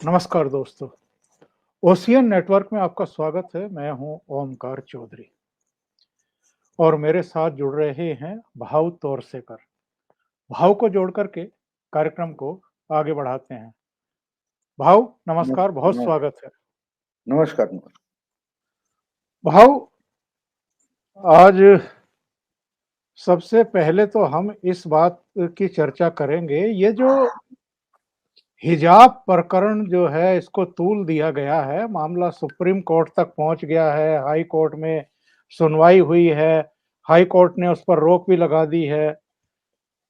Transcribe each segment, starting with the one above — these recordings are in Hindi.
नमस्कार दोस्तों, ओशियन नेटवर्क में आपका स्वागत है। मैं हूं ओमकार चौधरी और मेरे साथ जुड़ रहे हैं भाव तोरसेकर। भाव को जोड़ करके कार्यक्रम को आगे बढ़ाते हैं। भाव नम- नमस्कार, बहुत नम- स्वागत है। नमस्कार नमस्कार। भाव आज सबसे पहले तो हम इस बात की चर्चा करेंगे, ये जो हिजाब प्रकरण जो है इसको तूल दिया गया है, मामला सुप्रीम कोर्ट तक पहुंच गया है, हाई कोर्ट में सुनवाई हुई है, हाई कोर्ट ने उस पर रोक भी लगा दी है।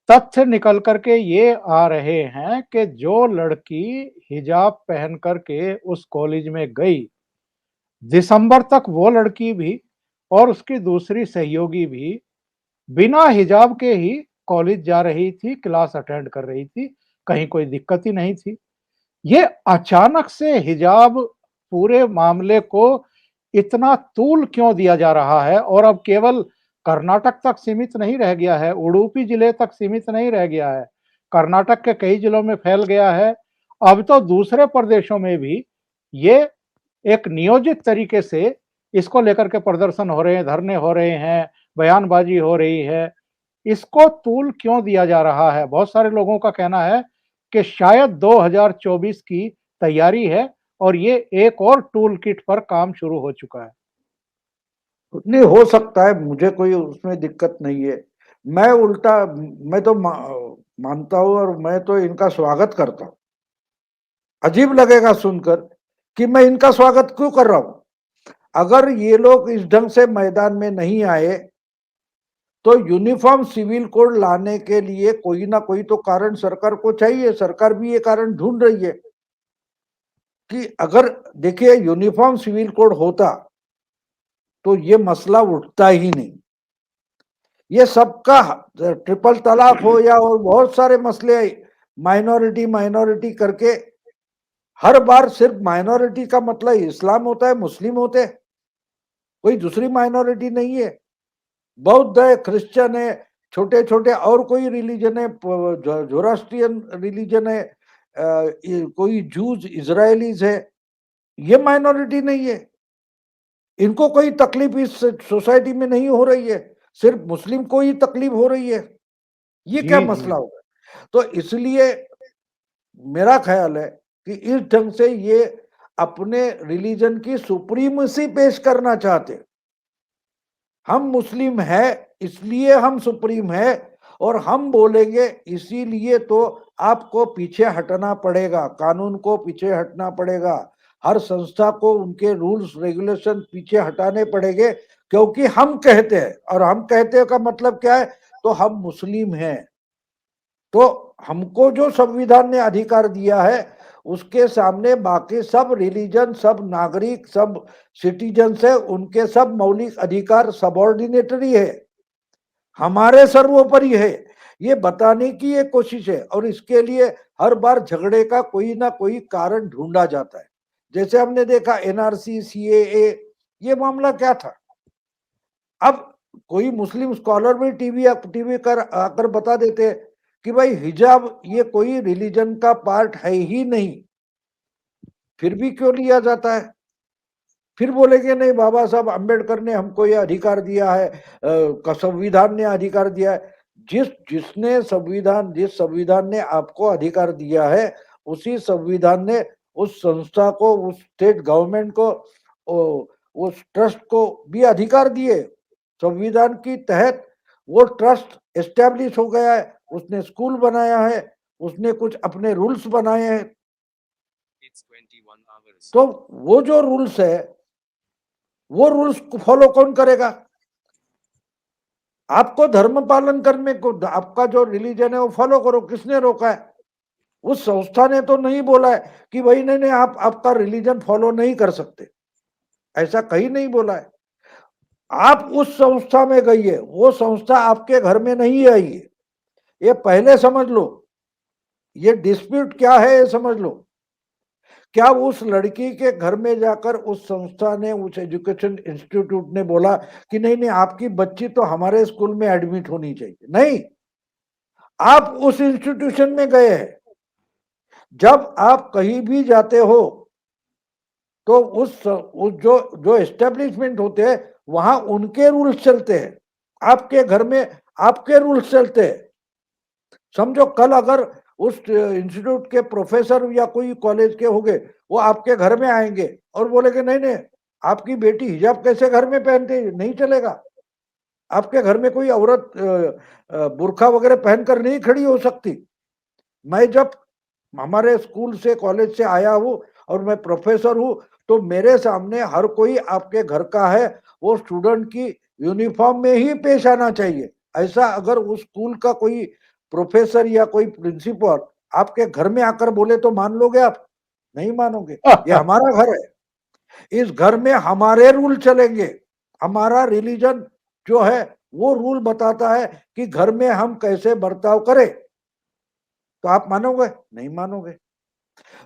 तथ्य निकल करके ये आ रहे हैं कि जो लड़की हिजाब पहन करके उस कॉलेज में गई, दिसंबर तक वो लड़की भी और उसकी दूसरी सहयोगी भी बिना हिजाब के ही कॉलेज जा रही थी, क्लास अटेंड कर रही थी, कहीं कोई दिक्कत ही नहीं थी। ये अचानक से हिजाब पूरे मामले को इतना तूल क्यों दिया जा रहा है और अब केवल कर्नाटक तक सीमित नहीं रह गया है, उडुपी जिले तक सीमित नहीं रह गया है, कर्नाटक के कई जिलों में फैल गया है। अब तो दूसरे प्रदेशों में भी ये एक नियोजित तरीके से इसको लेकर के प्रदर्शन हो रहे हैं, धरने हो रहे हैं, बयानबाजी हो रही है। इसको तूल क्यों दिया जा रहा है? बहुत सारे लोगों का कहना है कि शायद 2024 की तैयारी है और ये एक और टूल किट पर काम शुरू हो चुका है। नहीं हो सकता है, मुझे कोई उसमें दिक्कत नहीं है। मैं उल्टा मैं तो मानता हूँ और मैं तो इनका स्वागत करता हूँ। अजीब लगेगा सुनकर कि मैं इनका स्वागत क्यों कर रहा हूँ। अगर ये लोग इस ढंग से मैदान में नहीं आए तो यूनिफॉर्म सिविल कोड लाने के लिए कोई ना कोई तो कारण सरकार को चाहिए। सरकार भी ये कारण ढूंढ रही है कि अगर देखिए यूनिफॉर्म सिविल कोड होता तो ये मसला उठता ही नहीं। ये सबका ट्रिपल तलाक हो या और बहुत सारे मसले माइनॉरिटी माइनॉरिटी करके हर बार सिर्फ माइनॉरिटी का मतलब इस्लाम होता है, मुस्लिम होते हैं, कोई दूसरी माइनॉरिटी नहीं है। बौद्ध है, क्रिश्चियन है, छोटे छोटे और कोई रिलीजन है, जोरास्ट्रियन रिलीजन है, कोई जूज इजराइलीज है, ये माइनॉरिटी नहीं है। इनको कोई तकलीफ इस सोसाइटी में नहीं हो रही है, सिर्फ मुस्लिम को ही तकलीफ हो रही है। ये क्या जी, जी। मसला होगा? तो इसलिए मेरा ख्याल है कि इस ढंग से ये अपने रिलीजन की सुप्रीमेसी पेश करना चाहते। हम मुस्लिम है इसलिए हम सुप्रीम है और हम बोलेंगे, इसीलिए तो आपको पीछे हटना पड़ेगा, कानून को पीछे हटना पड़ेगा, हर संस्था को उनके रूल्स रेगुलेशन पीछे हटाने पड़ेंगे, क्योंकि हम कहते हैं। और हम कहते हैं का मतलब क्या है? तो हम मुस्लिम हैं, तो हमको जो संविधान ने अधिकार दिया है उसके सामने बाकी सब रिलीजन, सब नागरिक, सब सिटीजन है, उनके सब मौलिक अधिकार सबऑर्डिनेटरी है, हमारे सर्वोपरि है। ये बताने की एक कोशिश है और इसके लिए हर बार झगड़े का कोई ना कोई कारण ढूंढा जाता है। जैसे हमने देखा एनआरसी, सीएए, ये मामला क्या था? अब कोई मुस्लिम स्कॉलर भी टीवी कर आकर बता देते हैं कि भाई हिजाब ये कोई रिलीजन का पार्ट है ही नहीं, फिर भी क्यों लिया जाता है? फिर बोलेंगे नहीं, बाबा साहब अंबेडकर ने हमको ये अधिकार दिया है, संविधान ने अधिकार दिया है। जिस संविधान ने आपको अधिकार दिया है, उसी संविधान ने उस संस्था को, उस स्टेट गवर्नमेंट को, उस ट्रस्ट को भी अधिकार दिए। संविधान की तहत वो ट्रस्ट एस्टेब्लिश हो गया है, उसने स्कूल बनाया है, उसने कुछ अपने रूल्स बनाए हैं। तो वो जो रूल्स है, वो रूल्स को फॉलो कौन करेगा? आपको धर्म पालन करने को, आपका जो रिलीजन है वो फॉलो करो, किसने रोका है? उस संस्था ने तो नहीं बोला है कि भाई नहीं नहीं आप आपका रिलीजन फॉलो नहीं कर सकते, ऐसा कहीं नहीं बोला है। आप उस संस्था में गई है, वो संस्था आपके घर में नहीं आई है, ये पहले समझ लो। ये डिस्प्यूट क्या है ये समझ लो। क्या उस लड़की के घर में जाकर उस संस्था ने, उस एजुकेशन इंस्टीट्यूट ने बोला कि नहीं नहीं आपकी बच्ची तो हमारे स्कूल में एडमिट होनी चाहिए? नहीं, आप उस इंस्टीट्यूशन में गए हैं जब आप कहीं भी जाते हो तो उस जो एस्टेब्लिशमेंट होते हैं वहां उनके रूल्स चलते हैं, आपके घर में आपके रूल्स चलते हैं। समझो कल अगर उस इंस्टीट्यूट के प्रोफेसर या कोई कॉलेज के होंगे, वो आपके घर में आएंगे और बोलेंगे नहीं नहीं, आपकी बेटी हिजाब कैसे घर में पहनती है, नहीं चलेगा। आपके घर में कोई औरत बुर्खा वगैरह पहनकर नहीं खड़ी हो सकती। मैं जब हमारे स्कूल से कॉलेज से आया हूँ और मैं प्रोफेसर हूँ, तो मेरे सामने हर कोई आपके घर का है, वो स्टूडेंट की यूनिफॉर्म में ही पेश आना चाहिए। ऐसा अगर उस स्कूल का कोई प्रोफेसर या कोई प्रिंसिपल आपके घर में आकर बोले तो मान लोगे आप? नहीं मानोगे। ये हमारा घर है, इस घर में हमारे रूल चलेंगे। हमारा रिलीजन जो है वो रूल बताता है कि घर में हम कैसे बर्ताव करें। तो आप मानोगे? नहीं मानोगे।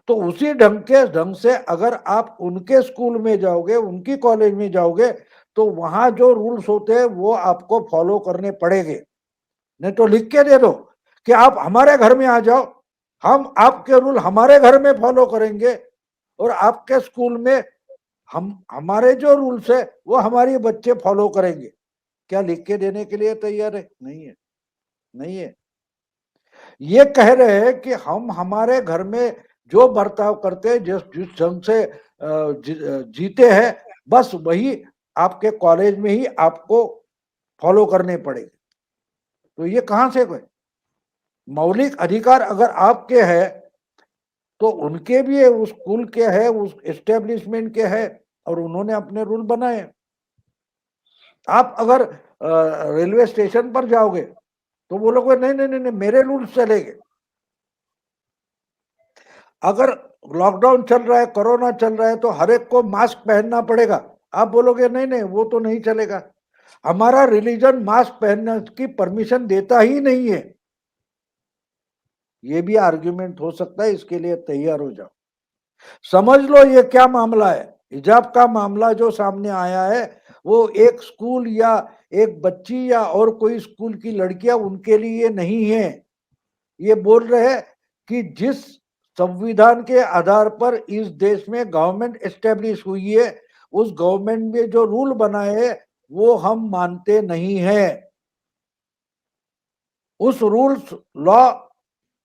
तो उसी ढंग से अगर आप उनके स्कूल में जाओगे, उनकी कॉलेज में जाओगे, तो वहां जो रूल्स होते हैं वो आपको फॉलो करने पड़ेंगे। नहीं तो लिख के दे दो कि आप हमारे घर में आ जाओ, हम आपके रूल हमारे घर में फॉलो करेंगे और आपके स्कूल में हम हमारे जो रूल्स है वो हमारे बच्चे फॉलो करेंगे। क्या लिख के देने के लिए तैयार है? नहीं है, नहीं है। ये कह रहे हैं कि हम हमारे घर में जो बर्ताव करते हैं, जिस जिस ढंग से जीते हैं, बस वही आपके कॉलेज में ही आपको फॉलो करने पड़ेंगे। तो ये कहां से गए? मौलिक अधिकार अगर आपके हैं तो उनके भी है, उस स्कूल के है, उस एस्टेब्लिशमेंट के है, और उन्होंने अपने रूल बनाए। आप अगर रेलवे स्टेशन पर जाओगे तो बोलोगे नहीं नहीं नहीं, नहीं मेरे रूल्स चलेंगे। अगर लॉकडाउन चल रहा है, कोरोना चल रहा है, तो हर एक को मास्क पहनना पड़ेगा। आप बोलोगे नहीं नहीं वो तो नहीं चलेगा, हमारा रिलीजन मास्क पहनने की परमिशन देता ही नहीं है। ये भी आर्ग्यूमेंट हो सकता है, इसके लिए तैयार हो जाओ। समझ लो ये क्या मामला है। हिजाब का मामला जो सामने आया है वो एक स्कूल या एक बच्ची या और कोई स्कूल की लड़कियां उनके लिए नहीं है। ये बोल रहे हैं कि जिस संविधान के आधार पर इस देश में गवर्नमेंट एस्टेब्लिश हुई है, उस गवर्नमेंट में जो रूल बनाए हैं वो हम मानते नहीं है। उस रूल्स लॉ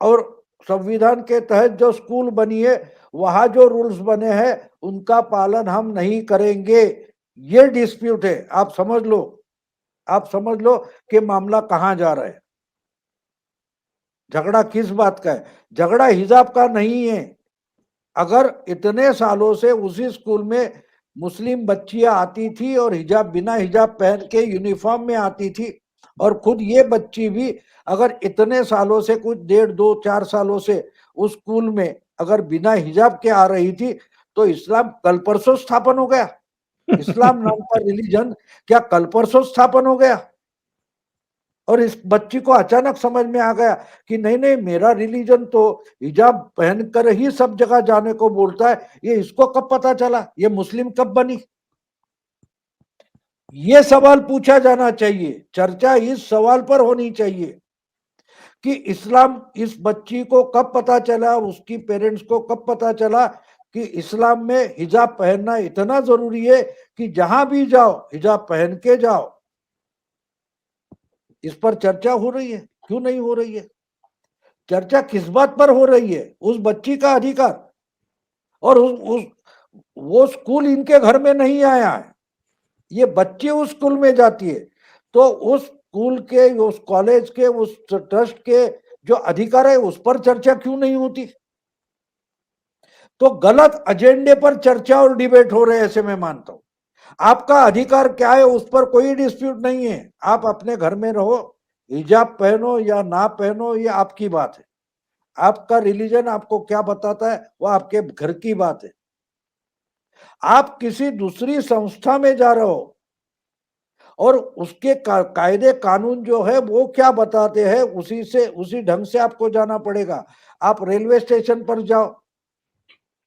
और संविधान के तहत जो स्कूल बनी है, वहां जो रूल्स बने हैं उनका पालन हम नहीं करेंगे। ये डिस्प्यूट है। आप समझ लो, आप समझ लो कि मामला कहां जा रहा है। झगड़ा किस बात का है? झगड़ा हिजाब का नहीं है। अगर इतने सालों से उसी स्कूल में मुस्लिम बच्चियां आती थी और हिजाब बिना हिजाब पहन के यूनिफॉर्म में आती थी, और खुद ये बच्ची भी अगर इतने सालों से, कुछ 1.5 2 4 सालों से उस स्कूल में अगर बिना हिजाब के आ रही थी, तो इस्लाम कल परसों स्थापन हो गया? इस्लाम नाम का रिलीजन क्या कल परसों स्थापन हो गया? और इस बच्ची को अचानक समझ में आ गया कि नहीं नहीं, मेरा रिलीजन तो हिजाब पहनकर ही सब जगह जाने को बोलता है। ये इसको कब पता चला? ये मुस्लिम कब बनी? ये सवाल पूछा जाना चाहिए। चर्चा इस सवाल पर होनी चाहिए कि इस्लाम, इस बच्ची को कब पता चला, उसकी पेरेंट्स को कब पता चला कि इस्लाम में हिजाब पहनना इतना जरूरी है कि जहां भी जाओ हिजाब पहन के जाओ। इस पर चर्चा हो रही है, क्यों नहीं हो रही है? चर्चा किस बात पर हो रही है? उस बच्ची का अधिकार। और वो स्कूल इनके घर में नहीं आया है, ये बच्ची उस स्कूल में जाती है। तो उस स्कूल के, उस कॉलेज के, उस ट्रस्ट के जो अधिकार है उस पर चर्चा क्यों नहीं होती? तो गलत एजेंडे पर चर्चा और डिबेट हो रहे हैं, ऐसे मैं मानता हूं। आपका अधिकार क्या है उस पर कोई डिस्प्यूट नहीं है। आप अपने घर में रहो, हिजाब पहनो या ना पहनो ये आपकी बात है। आपका रिलीजन आपको क्या बताता है वो आपके घर की बात है। आप किसी दूसरी संस्था में जा रहे हो और उसके कायदे कानून जो है वो क्या बताते हैं, उसी ढंग से आपको जाना पड़ेगा। आप रेलवे स्टेशन पर जाओ,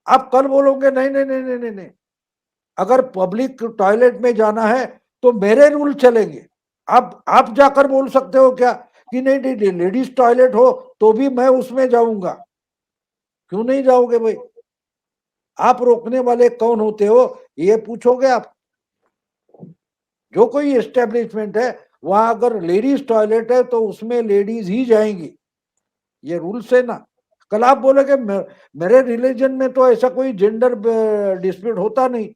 आप कल बोलोगे नहीं नहीं नहीं नहीं नहीं नहीं, अगर पब्लिक टॉयलेट में जाना है तो मेरे रूल चलेंगे। आप जाकर बोल सकते हो क्या कि नहीं नहीं, लेडीज टॉयलेट हो तो भी मैं उसमें जाऊंगा? क्यों नहीं जाओगे भाई? आप रोकने वाले कौन होते हो, ये पूछोगे आप? जो कोई एस्टेब्लिशमेंट है, वहां अगर लेडीज टॉयलेट है तो उसमें लेडीज ही जाएंगी, ये रूल्स है ना। कल आप बोलोगे मेरे रिलीजन में तो ऐसा कोई जेंडर डिस्प्यूट होता नहीं,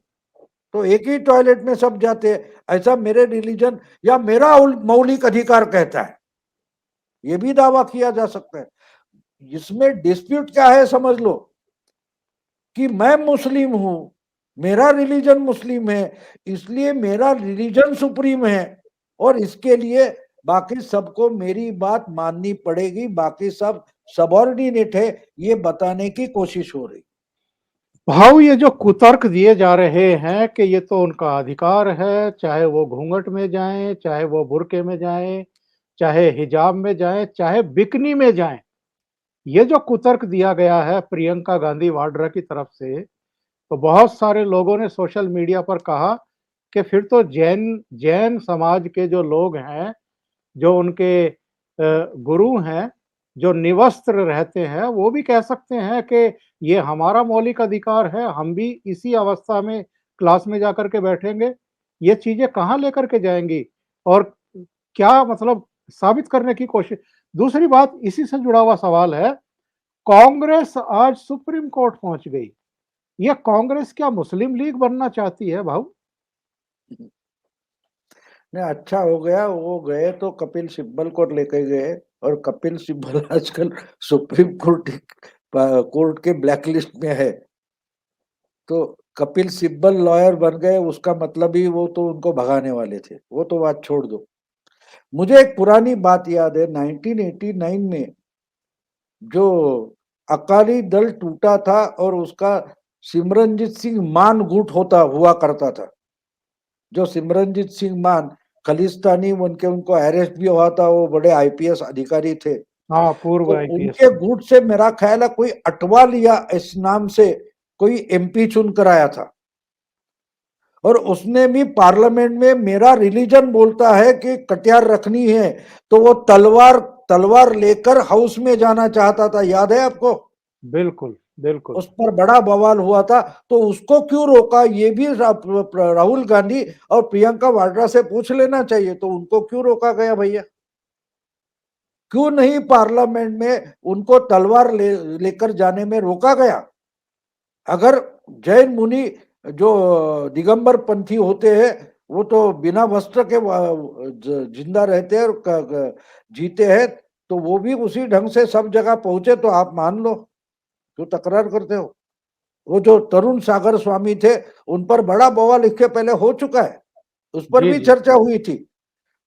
तो एक ही टॉयलेट में सब जाते हैं, ऐसा मेरे रिलीजन या मेरा मौलिक अधिकार कहता है, ये भी दावा किया जा सकता है। इसमें डिस्प्यूट क्या है समझ लो, कि मैं मुस्लिम हूं, मेरा रिलीजन मुस्लिम है, इसलिए मेरा रिलीजन सुप्रीम है, और इसके लिए बाकी सबको मेरी बात माननी पड़ेगी, बाकी सब सबऑर्डिनेट है, ये बताने की कोशिश हो रही। भाव ये जो कुतर्क दिए जा रहे हैं कि ये तो उनका अधिकार है, चाहे वो घूंघट में जाएं, चाहे वो बुर्के में जाएं, चाहे हिजाब में जाएं, चाहे बिकनी में जाएं, ये जो कुतर्क दिया गया है प्रियंका गांधी वाड्रा की तरफ से, तो बहुत सारे लोगों ने सोशल मीडिया पर कहा कि फिर तो जैन जैन समाज के जो लोग हैं, जो उनके गुरु हैं, जो निवस्त्र रहते हैं, वो भी कह सकते हैं कि ये हमारा मौलिक अधिकार है, हम भी इसी अवस्था में क्लास में जाकर के बैठेंगे। ये चीजें कहाँ लेकर के जाएंगी और क्या मतलब साबित करने की कोशिश। दूसरी बात इसी से जुड़ा हुआ सवाल है, कांग्रेस आज सुप्रीम कोर्ट पहुंच गई, ये कांग्रेस क्या मुस्लिम लीग बनना चाहती है भाऊ? नहीं, अच्छा हो गया वो गए तो कपिल सिब्बल को लेके गए, और कपिल सिब्बल आजकल सुप्रीम कोर्ट के ब्लैकलिस्ट में है, तो कपिल सिब्बल लॉयर बन गए, उसका मतलब ही वो तो उनको भगाने वाले थे, वो तो बात छोड़ दो। मुझे एक पुरानी बात याद है, 1989 में जो अकाली दल टूटा था और उसका सिमरनजीत सिंह मान गुट होता हुआ करता था, जो सिमरनजीत सिंह मान खालिस्तानी, उनके उनको अरेस्ट भी हुआ था, वो बड़े आईपीएस अधिकारी थे, हाँ, पूर्व तो आईपीएस। उनके गुट से मेरा ख्याल है कोई अटवाल या इस नाम से कोई एमपी चुन कर आया था, और उसने भी पार्लियामेंट में मेरा रिलीजन बोलता है कि कटियार रखनी है, तो वो तलवार तलवार लेकर हाउस में जाना चाहता था, याद है आपको? बिल्कुल बिल्कुल। उस पर बड़ा बवाल हुआ था, तो उसको क्यों रोका, ये भी राहुल गांधी और प्रियंका वाड्रा से पूछ लेना चाहिए, तो उनको क्यों रोका गया भैया? क्यों नहीं पार्लियामेंट में उनको तलवार लेकर जाने में रोका गया? अगर जैन मुनि जो दिगंबर पंथी होते हैं, वो तो बिना वस्त्र के जिंदा रहते हैं और जीते हैं, तो वो भी उसी ढंग से सब जगह पहुंचे, तो आप मान लो, क्यों तकरार करते हो? वो जो तरुण सागर स्वामी थे, उन पर बड़ा बवाल इसके पहले हो चुका है, उस पर जी भी जी। चर्चा हुई थी,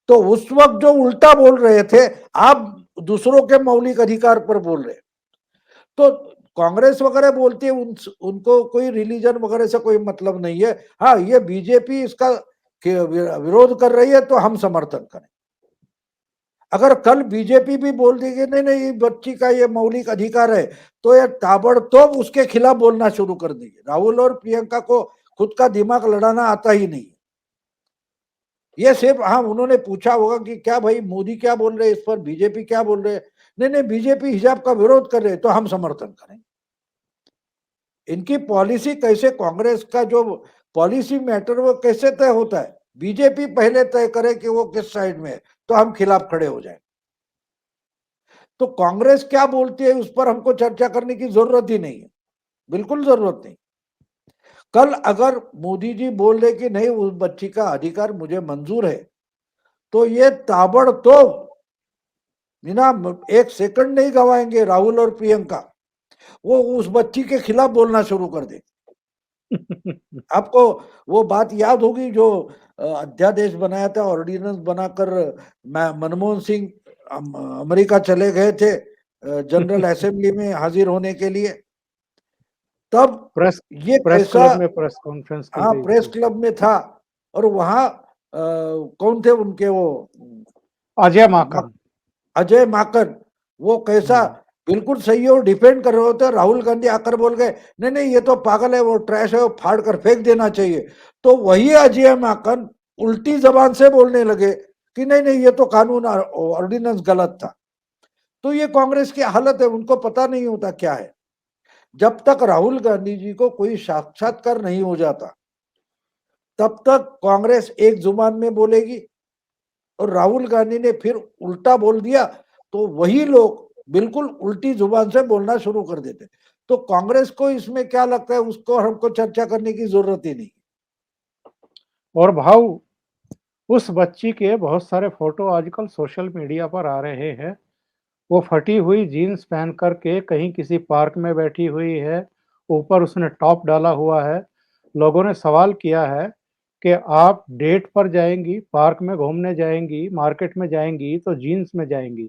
तो उस वक्त जो उल्टा बोल रहे थे, आप दूसरों के मौलिक अधिकार पर बोल रहे, तो कांग्रेस वगैरह बोलती है उनको कोई रिलीजन वगैरह से कोई मतलब नहीं है, हाँ ये बीजेपी इसका विरोध कर रही है तो हम समर्थन करें। अगर कल बीजेपी भी बोल देगी नहीं नहीं बच्ची का ये मौलिक अधिकार है, तो ये ताबड़तोड़ उसके खिलाफ बोलना शुरू कर देगी। राहुल और प्रियंका को खुद का दिमाग लड़ाना आता ही नहीं, ये सिर्फ हाँ उन्होंने पूछा होगा कि क्या भाई मोदी क्या बोल रहे हैं इस पर, बीजेपी क्या बोल रहे हैं, नहीं नहीं बीजेपी हिजाब का विरोध कर रहे हैं तो हम समर्थन करें। इनकी पॉलिसी कैसे, कांग्रेस का जो पॉलिसी मैटर वो कैसे तय होता है, बीजेपी पहले तय करे कि वो किस साइड में है, तो हम खिलाफ खड़े हो जाए। तो कांग्रेस क्या बोलती है उस पर हमको चर्चा करने की जरूरत ही नहीं है, बिल्कुल जरूरत नहीं। कल अगर मोदी जी बोल रहे कि नहीं उस बच्ची का अधिकार मुझे मंजूर है, तो ये ताबड़तोड़ बिना एक सेकंड नहीं गवाएंगे राहुल और प्रियंका, वो उस बच्ची के खिलाफ बोलना शुरू कर दे। आपको वो बात याद होगी जो अध्यादेश बनाया था, ऑर्डिनेंस बनाकर मनमोहन सिंह अमेरिका चले गए थे जनरल असेंबली में हाजिर होने के लिए, तब प्रेस ये प्रेस कैसा, क्लब में प्रेस कॉन्फ्रेंस की हाँ गई प्रेस थी। क्लब में था, और वहां कौन थे उनके वो अजय माकन। अजय माकन, वो कैसा बिल्कुल सही हो डिफेंड कर रहे होते, राहुल गांधी आकर बोल गए नहीं नहीं ये तो पागल है, वो ट्रैश है, वो फाड़ कर फेंक देना चाहिए, तो वही अजय माकन उल्टी जबान से बोलने लगे कि नहीं नहीं ये तो कानून ऑर्डिनेंस गलत था। तो ये कांग्रेस की हालत है, उनको पता नहीं होता क्या है। जब तक राहुल गांधी जी को कोई साक्षात्कार नहीं हो जाता, तब तक कांग्रेस एक जुबान में बोलेगी, और राहुल गांधी ने फिर उल्टा बोल दिया तो वही लोग बिल्कुल उल्टी जुबान से बोलना शुरू कर देते। तो कांग्रेस को इसमें क्या लगता है, उसको हमको चर्चा करने की जरूरत ही नहीं। और भाव उस बच्ची के बहुत सारे फोटो आजकल सोशल मीडिया पर आ रहे हैं। वो फटी हुई जीन्स पहन कर के कहीं किसी पार्क में बैठी हुई है, ऊपर उसने टॉप डाला हुआ है। लोगों ने सवाल किया है कि आप डेट पर जाएंगी, पार्क में घूमने जाएंगी, मार्केट में जाएंगी तो जीन्स में जाएंगी,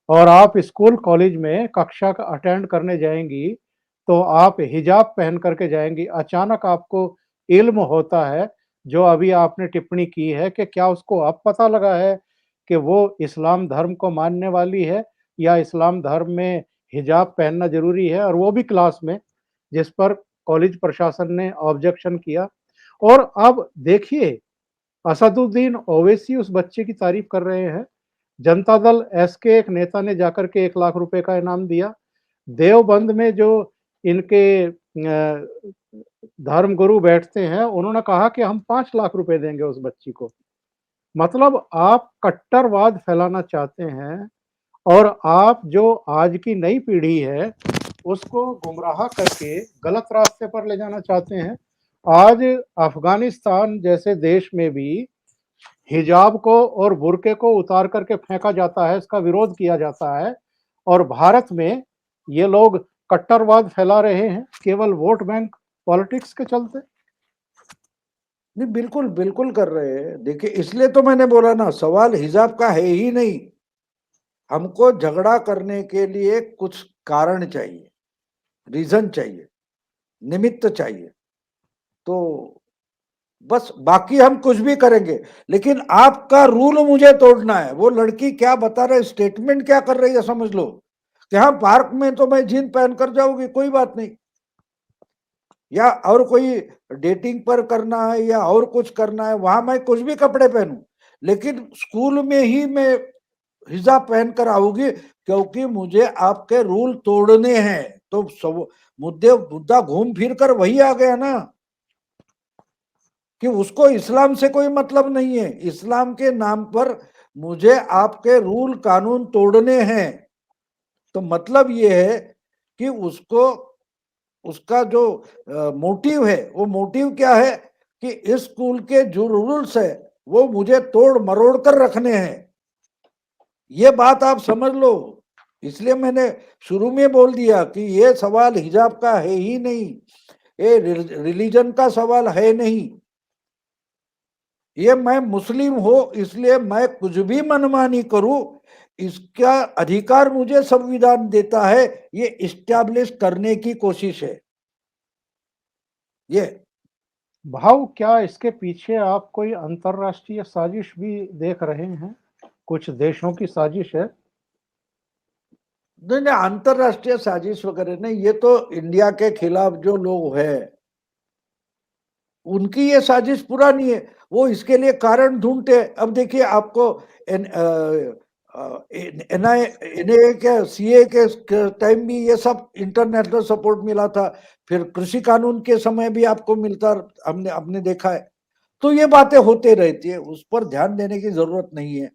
और आप स्कूल कॉलेज में कक्षा का अटेंड करने जाएंगी तो आप हिजाब पहन करके जाएंगी। अचानक आपको इल्म होता है, जो अभी आपने टिप्पणी की है, कि क्या उसको अब पता लगा है कि वो इस्लाम धर्म को मानने वाली है, या इस्लाम धर्म में हिजाब पहनना जरूरी है, और वो भी क्लास में, जिस पर कॉलेज प्रशासन ने ऑब्जेक्शन किया। और अब देखिए, असदुद्दीन ओवैसी उस बच्चे की तारीफ कर रहे हैं। जनता दल एस के एक नेता ने जाकर के 1 लाख रुपए का इनाम दिया। देवबंद में जो इनके धर्म गुरु बैठते हैं, उन्होंने कहा कि हम 5 लाख रुपए देंगे उस बच्ची को। मतलब आप कट्टरवाद फैलाना चाहते हैं, और आप जो आज की नई पीढ़ी है उसको गुमराह करके गलत रास्ते पर ले जाना चाहते हैं। आज अफगानिस्तान जैसे देश में भी हिजाब को और बुर्के को उतार करके फेंका जाता है, इसका विरोध किया जाता है। और भारत में ये लोग कट्टरवाद फैला रहे हैं केवल वोट बैंक पॉलिटिक्स के चलते। नहीं, बिल्कुल बिल्कुल कर रहे हैं। देखिए, इसलिए तो मैंने बोला ना, सवाल हिजाब का है ही नहीं। हमको झगड़ा करने के लिए कुछ कारण चाहिए, रीजन चाहिए, निमित्त चाहिए। तो बस बाकी हम कुछ भी करेंगे, लेकिन आपका रूल मुझे तोड़ना है। वो लड़की क्या बता रहे, स्टेटमेंट क्या कर रही है, समझ लो कि हाँ पार्क में तो मैं जीन पहन कर जाऊंगी, कोई बात नहीं, या और कोई डेटिंग पर करना है या और कुछ करना है, वहां मैं कुछ भी कपड़े पहनूं, लेकिन स्कूल में ही मैं हिजाब पहन कर आऊंगी, क्योंकि मुझे आपके रूल तोड़ने हैं। तो सब मुद्दा घूम फिर कर वही आ गया ना, कि उसको इस्लाम से कोई मतलब नहीं है। इस्लाम के नाम पर मुझे आपके रूल कानून तोड़ने हैं। तो मतलब ये है कि उसको, उसका जो मोटिव है, वो मोटिव क्या है कि इस स्कूल के जो रूल्स है वो मुझे तोड़ मरोड़ कर रखने हैं। ये बात आप समझ लो। इसलिए मैंने शुरू में बोल दिया कि ये सवाल हिजाब का है ही नहीं, ये रिलीजन का सवाल है नहीं। ये मैं मुस्लिम हो इसलिए मैं कुछ भी मनमानी करूं, इसका अधिकार मुझे संविधान देता है। ये इस्टेब्लिश करने की कोशिश है ये। भाव क्या इसके पीछे आप कोई अंतरराष्ट्रीय साजिश भी देख रहे हैं? कुछ देशों की साजिश है? नहीं नहीं, अंतरराष्ट्रीय साजिश वगैरह नहीं, ये तो इंडिया के खिलाफ जो लोग हैं उनकी ये साजिश पुरानी है। वो इसके लिए कारण ढूंढते हैं। अब देखिए आपको एनआई के सीए के टाइम भी ये सब इंटरनेशनल सपोर्ट मिला था, फिर कृषि कानून के समय भी आपको मिलता, हमने आपने देखा है। तो ये बातें होते रहती है, उस पर ध्यान देने की जरूरत नहीं है।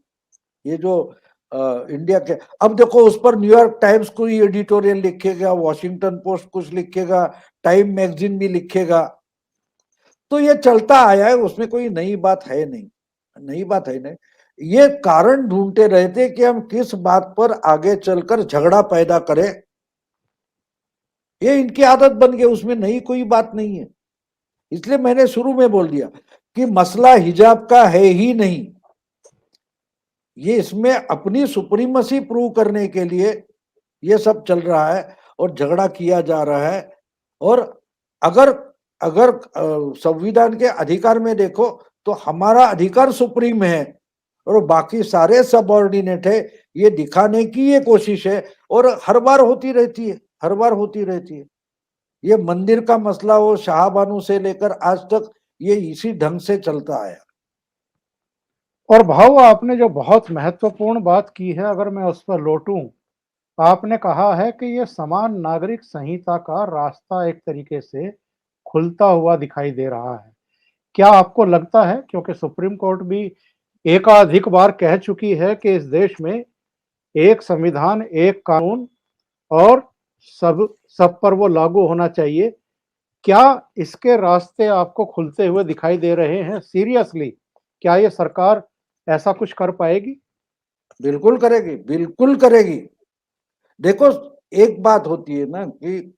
ये जो इंडिया के, अब देखो उस पर न्यूयॉर्क टाइम्स कोई एडिटोरियल लिखेगा, वॉशिंगटन पोस्ट कुछ लिखेगा, टाइम मैगजीन भी लिखेगा। तो ये चलता आया है, उसमें कोई नई बात है नहीं, नई बात है नहीं। ये कारण ढूंढते रहते कि हम किस बात पर आगे चलकर झगड़ा पैदा करें, ये इनकी आदत बन गई, उसमें नई कोई बात नहीं है। इसलिए मैंने शुरू में बोल दिया कि मसला हिजाब का है ही नहीं, ये इसमें अपनी सुप्रीमसी प्रूव करने के लिए ये सब चल रहा है और झगड़ा किया जा रहा है। और अगर अगर संविधान के अधिकार में देखो तो हमारा अधिकार सुप्रीम है और बाकी सारे सबऑर्डिनेट है, ये दिखाने की ये कोशिश है। और हर बार होती रहती है, हर बार होती रहती है। ये मंदिर का मसला हो शाहबानू से लेकर आज तक, ये इसी ढंग से चलता आया। और भाव आपने जो बहुत महत्वपूर्ण बात की है, अगर मैं उस पर लौटूं, आपने कहा है कि ये समान नागरिक संहिता का रास्ता एक तरीके से खुलता हुआ दिखाई दे रहा है। क्या आपको लगता है, क्योंकि सुप्रीम कोर्ट भी एकाधिक बार कह चुकी है कि इस देश में एक संविधान, एक कानून और सब सब पर वो लागू होना चाहिए। क्या इसके रास्ते आपको खुलते हुए दिखाई दे रहे हैं? सीरियसली, क्या ये सरकार ऐसा कुछ कर पाएगी? बिल्कुल करेगी, बिल्कुल करेगी। देखो, एक बात होती है ना कि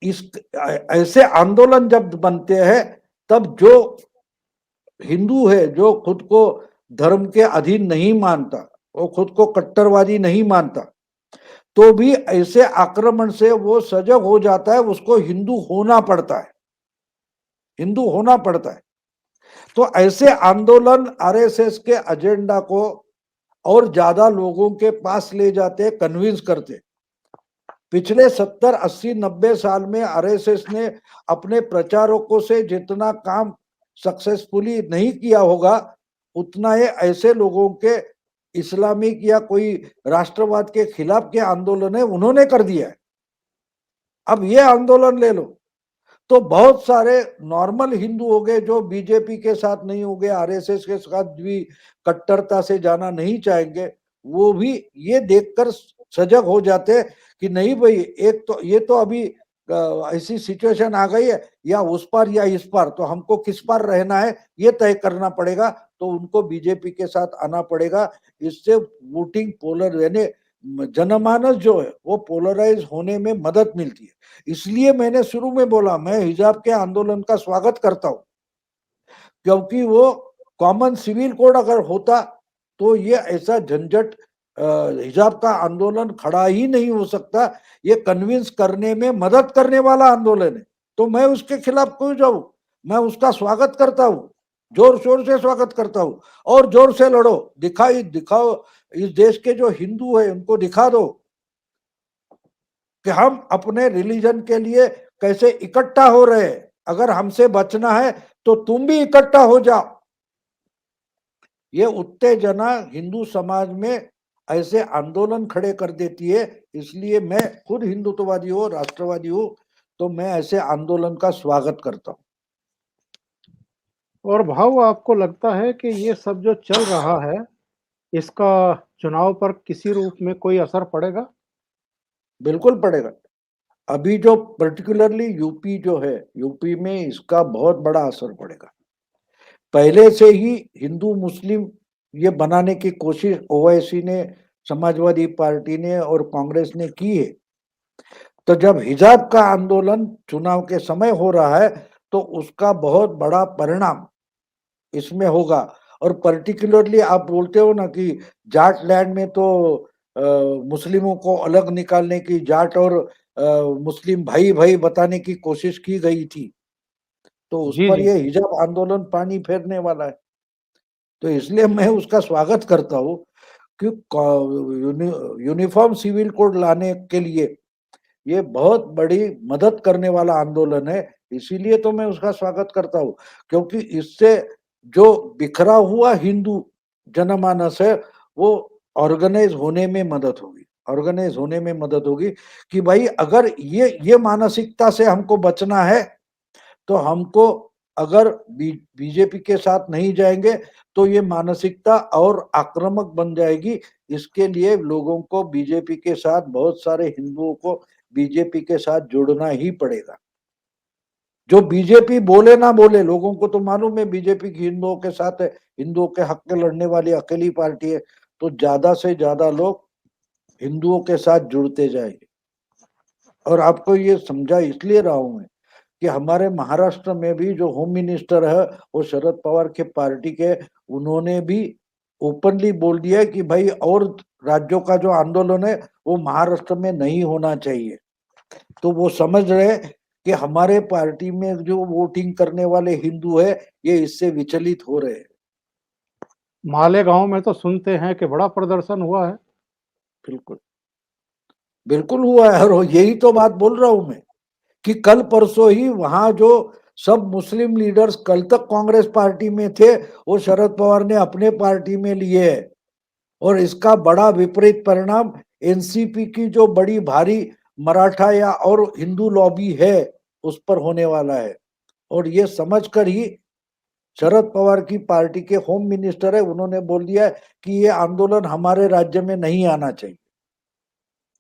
इस ऐसे आंदोलन जब बनते हैं, तब जो हिंदू है, जो खुद को धर्म के अधीन नहीं मानता, वो खुद को कट्टरवादी नहीं मानता, तो भी ऐसे आक्रमण से वो सजग हो जाता है, उसको हिंदू होना पड़ता है, हिंदू होना पड़ता है। तो ऐसे आंदोलन आरएसएस के एजेंडा को और ज्यादा लोगों के पास ले जाते, कन्विंस करते। पिछले 70, 80, 90 साल में आरएसएस ने अपने प्रचारकों से जितना काम सक्सेसफुली नहीं किया होगा, उतना ये ऐसे लोगों के इस्लामिक या कोई राष्ट्रवाद के खिलाफ के आंदोलन है, उन्होंने कर दिया है। अब ये आंदोलन ले लो, तो बहुत सारे नॉर्मल हिंदू हो गए जो बीजेपी के साथ नहीं हो गए, आरएसएस के साथ भी कट्टरता से जाना नहीं चाहेंगे, वो भी ये देखकर सजग हो जाते कि नहीं भाई, एक तो ये तो अभी ऐसी सिचुएशन आ गई है, या उस पार या इस पार, तो हमको किस पार रहना है ये तय करना पड़ेगा, तो उनको बीजेपी के साथ आना पड़ेगा। इससे वोटिंग पोलर यानी जनमानस जो है वो पोलराइज होने में मदद मिलती है। इसलिए मैंने शुरू में बोला, मैं हिजाब के आंदोलन का स्वागत करता हूं, क्योंकि वो कॉमन सिविल कोड अगर होता तो ये ऐसा झंझट, हिजाब का आंदोलन खड़ा ही नहीं हो सकता। ये कन्विंस करने में मदद करने वाला आंदोलन है, तो मैं उसके खिलाफ क्यों जाऊं? मैं उसका स्वागत करता हूं, जोर शोर से स्वागत करता हूं। और जोर से लड़ो, दिखाओ, इस देश के जो हिंदू है उनको दिखा दो कि हम अपने रिलीजन के लिए कैसे इकट्ठा हो रहे हैं। अगर हमसे बचना है तो तुम भी इकट्ठा हो जाओ। ये उत्तेजना हिंदू समाज में ऐसे आंदोलन खड़े कर देती है। इसलिए मैं खुद हिंदुत्ववादी हूँ, राष्ट्रवादी हूँ, तो मैं ऐसे आंदोलन का स्वागत करता हूँ। और भाव, आपको लगता है कि ये सब जो चल रहा है, इसका चुनाव पर किसी रूप में कोई असर पड़ेगा? बिल्कुल पड़ेगा। अभी जो पर्टिकुलरली यूपी जो है, यूपी में इसका बहुत बड़ा असर पड़ेगा। पहले से ही हिंदू मुस्लिम ये बनाने की कोशिश ओवैसी ने, समाजवादी पार्टी ने और कांग्रेस ने की है। तो जब हिजाब का आंदोलन चुनाव के समय हो रहा है, तो उसका बहुत बड़ा परिणाम इसमें होगा। और पर्टिकुलरली आप बोलते हो ना कि जाट लैंड में तो मुस्लिमों को अलग निकालने की, जाट और मुस्लिम भाई भाई बताने की कोशिश की गई थी, तो उस जी, पर जी। ये हिजाब आंदोलन पानी फेरने वाला है। तो इसलिए मैं उसका स्वागत करता हूँ कि यूनिफॉर्म सिविल कोड लाने के लिए ये बहुत बड़ी मदद करने वाला आंदोलन है। इसीलिए तो मैं उसका स्वागत करता हूँ, क्योंकि इससे जो बिखरा हुआ हिंदू जनमानस है वो ऑर्गेनाइज होने में मदद होगी, ऑर्गेनाइज होने में मदद होगी कि भाई अगर ये मानसिकता से हमको बचना है, तो हमको अगर बीजेपी के साथ नहीं जाएंगे तो ये मानसिकता और आक्रामक बन जाएगी। इसके लिए लोगों को बीजेपी के साथ, बहुत सारे हिंदुओं को बीजेपी के साथ जुड़ना ही पड़ेगा। जो बीजेपी बोले ना बोले, लोगों को तो मालूम है बीजेपी की हिंदुओं के साथ है, हिंदुओं के हक के लड़ने वाली अकेली पार्टी है, तो ज्यादा से ज्यादा लोग हिंदुओं के साथ जुड़ते जाएंगे। और आपको ये समझा इसलिए रहा हूं मैं कि हमारे महाराष्ट्र में भी जो होम मिनिस्टर है वो शरद पवार के पार्टी के, उन्होंने भी ओपनली बोल दिया है कि भाई और राज्यों का जो आंदोलन है वो महाराष्ट्र में नहीं होना चाहिए। तो वो समझ रहे कि हमारे पार्टी में जो वोटिंग करने वाले हिंदू है ये इससे विचलित हो रहे हैं। मालेगांव में तो सुनते हैं कि बड़ा प्रदर्शन हुआ है। बिल्कुल, बिल्कुल हुआ है। और यही तो बात बोल रहा हूं मैं कि कल परसों ही वहां जो सब मुस्लिम लीडर्स कल तक कांग्रेस पार्टी में थे, वो शरद पवार ने अपने पार्टी में लिए है। और इसका बड़ा विपरीत परिणाम एनसीपी की जो बड़ी भारी मराठा या और हिंदू लॉबी है उस पर होने वाला है। और ये समझकर ही शरद पवार की पार्टी के होम मिनिस्टर है, उन्होंने बोल दिया है कि ये आंदोलन हमारे राज्य में नहीं आना चाहिए।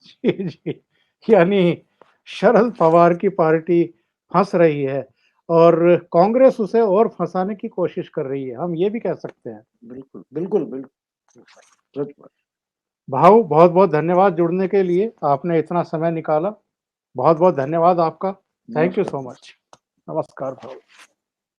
जी, जी। यानी शरद पवार की पार्टी फँस रही है और कांग्रेस उसे और फँसाने की कोशिश कर रही है, हम ये भी कह सकते हैं। बिल्कुल, बिल्कुल, बिल्कुल। सच बात। भाऊ बहुत-बहुत धन्यवाद जुड़ने के लिए, आपने इतना समय निकाला। बहुत-बहुत धन्यवाद आपका। थैंक यू नमस्कार। So much. नमस्कार भाऊ।